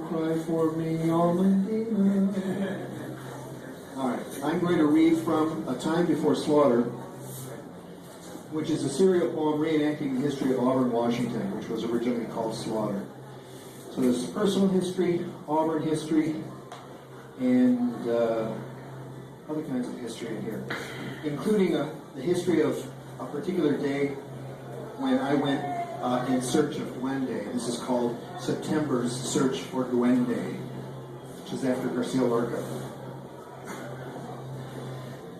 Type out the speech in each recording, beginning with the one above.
cry for me, all Medina. All right, I'm going to read from A Time Before Slaughter, which is a serial poem reenacting the history of Auburn, Washington, which was originally called Slaughter. So there's personal history, Auburn history, and other kinds of history in here, including the history of a particular day when I went in search of Duende. This is called September's Search for Duende, which is after Garcia Lorca.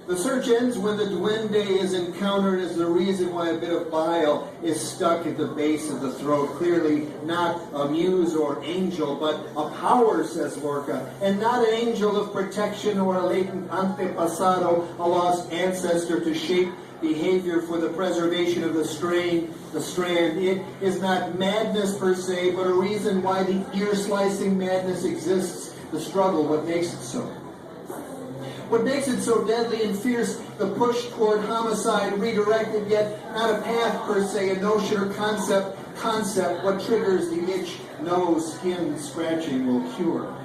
The search ends when the duende is encountered as the reason why a bit of bile is stuck at the base of the throat. Clearly not a muse or angel, but a power, says Lorca, and not an angel of protection or a latent antepasado, a lost ancestor to shape behavior for the preservation of the strand. It is not madness per se, but a reason why the ear-slicing madness exists. The struggle, what makes it so. What makes it so deadly and fierce, the push toward homicide, redirected yet not a path per se, a notion or concept, what triggers the itch, nose, skin scratching will cure.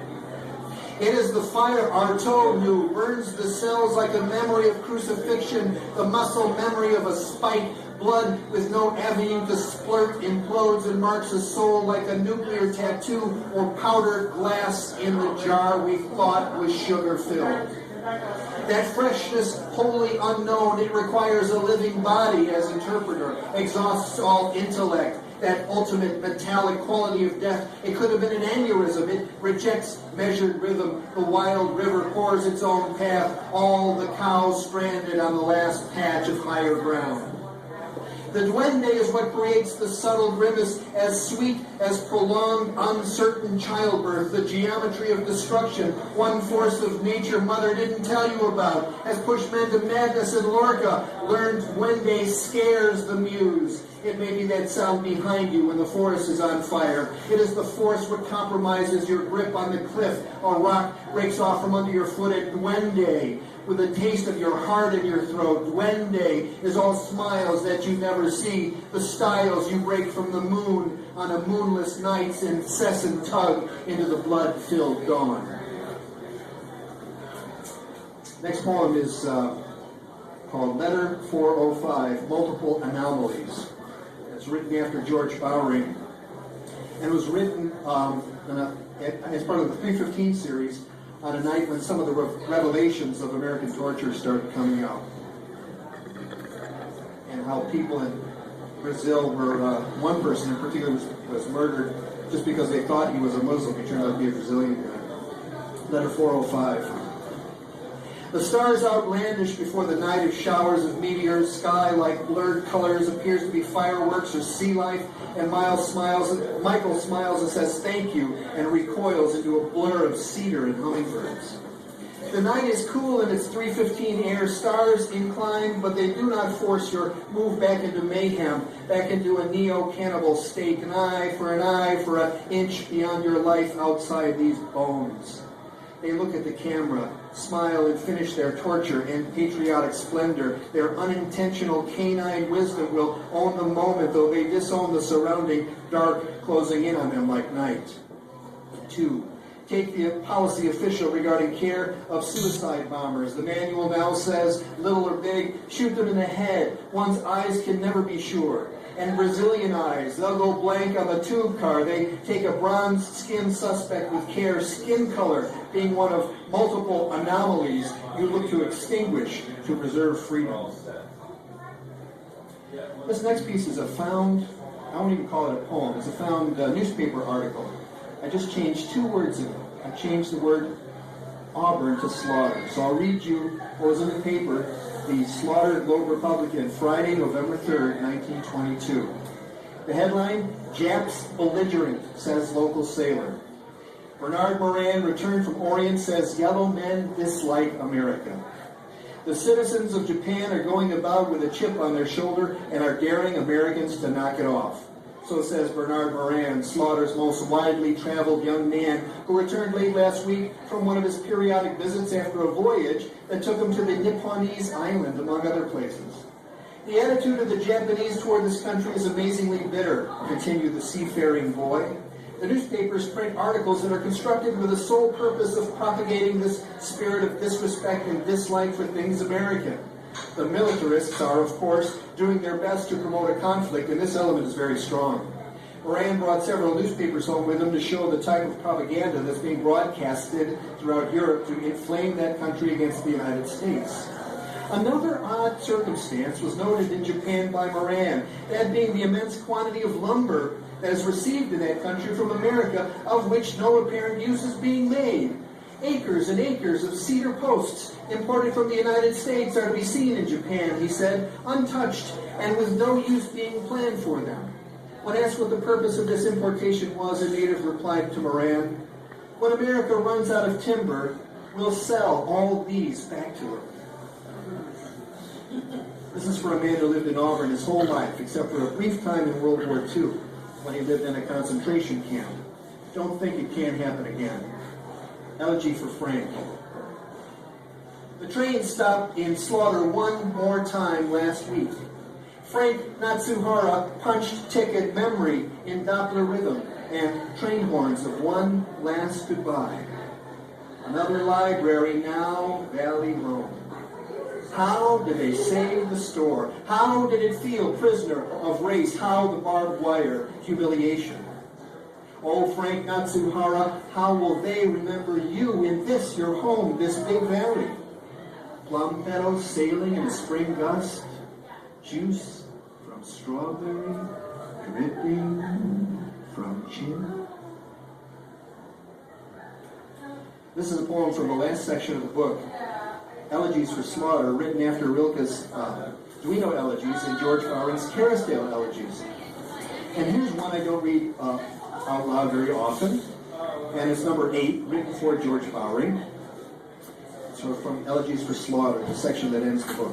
It is the fire Artaud knew, burns the cells like a memory of crucifixion, the muscle memory of a spike, blood with no avenue to splurt, implodes and marks a soul like a nuclear tattoo or powdered glass in the jar we thought was sugar-filled. That freshness, wholly unknown, it requires a living body as interpreter, exhausts all intellect. That ultimate metallic quality of death, it could have been an aneurysm. It rejects measured rhythm. The wild river pours its own path, all the cows stranded on the last patch of higher ground. The duende is what creates the subtle grimace, as sweet as prolonged, uncertain childbirth, the geometry of destruction, one force of nature mother didn't tell you about, has pushed men to madness in Lorca, learned duende scares the muse. It may be that sound behind you when the forest is on fire. It is the force what compromises your grip on the cliff. A rock breaks off from under your foot at duende, with a taste of your heart in your throat. Duende is all smiles that you never see, the styles you break from the moon on a moonless night's incessant tug into the blood-filled dawn. Next poem is called Letter 405, Multiple Anomalies. It's written after George Bowery, and it was written as part of the 315 series on a night when some of the revelations of American torture started coming out, and how people in Brazil were, one person in particular was murdered just because they thought he was a Muslim. He turned out to be a Brazilian guy. Letter 405. The stars outlandish before the night of showers of meteors, sky like blurred colors appears to be fireworks or sea life, and Michael smiles and says thank you, and recoils into a blur of cedar and hummingbirds. The night is cool in its 315 air, stars incline, but they do not force your move back into mayhem, back into a neo-cannibal state, an eye for an inch beyond your life outside these bones. They look at the camera, smile, and finish their torture in patriotic splendor. Their unintentional canine wisdom will own the moment, though they disown the surrounding dark closing in on them like night. 2. Take the policy official regarding care of suicide bombers. The manual now says, little or big, shoot them in the head. One's eyes can never be sure. And Brazilian eyes, they'll go blank on the tube car. They take a bronze-skinned suspect with care, skin color being one of multiple anomalies you look to extinguish to preserve freedom. This next piece is a found, I won't even call it a poem, it's a found newspaper article. I just changed 2 words in it. I changed the word Auburn to slaughter. So I'll read you what was in the paper, the Slaughtered Globe Republican, Friday, November 3rd, 1922. The headline, Japs belligerent, says local sailor. Bernard Moran, returned from Orient, says yellow men dislike America. The citizens of Japan are going about with a chip on their shoulder and are daring Americans to knock it off. So says Bernard Moran, Slaughter's most widely traveled young man, who returned late last week from one of his periodic visits after a voyage that took him to the Nipponese island, among other places. The attitude of the Japanese toward this country is amazingly bitter, continued the seafaring boy. The newspapers print articles that are constructed with the sole purpose of propagating this spirit of disrespect and dislike for things American. The militarists are, of course, doing their best to promote a conflict, and this element is very strong. Moran brought several newspapers home with him to show the type of propaganda that's being broadcasted throughout Europe to inflame that country against the United States. Another odd circumstance was noted in Japan by Moran, that being the immense quantity of lumber that is received in that country from America, of which no apparent use is being made. Acres and acres of cedar posts imported from the United States are to be seen in Japan, he said, untouched and with no use being planned for them. When asked what the purpose of this importation was, a native replied to Moran, "When America runs out of timber, we'll sell all these back to her." This is for a man who lived in Auburn his whole life, except for a brief time in World War II, when he lived in a concentration camp. Don't think it can't happen again. Elegy for Frank. The train stopped in Slaughter one more time last week. Frank Natsuhara punched ticket memory in Doppler rhythm and train horns of one last goodbye. Another library now, Valley Roam. How did they save the store? How did it feel, prisoner of race? How the barbed wire humiliation? Oh, Frank Natsuhara, how will they remember you in this, your home, this big valley? Plum petals sailing in a spring gust, juice from strawberry dripping from chin. This is a poem from the last section of the book, Elegies for Slaughter, written after Rilke's Duino Elegies and George Bowring's Kerrisdale Elegies. And here's one I don't read out loud very often, and it's number 8, written for George Bowring. So from Elegies for Slaughter, the section that ends the book.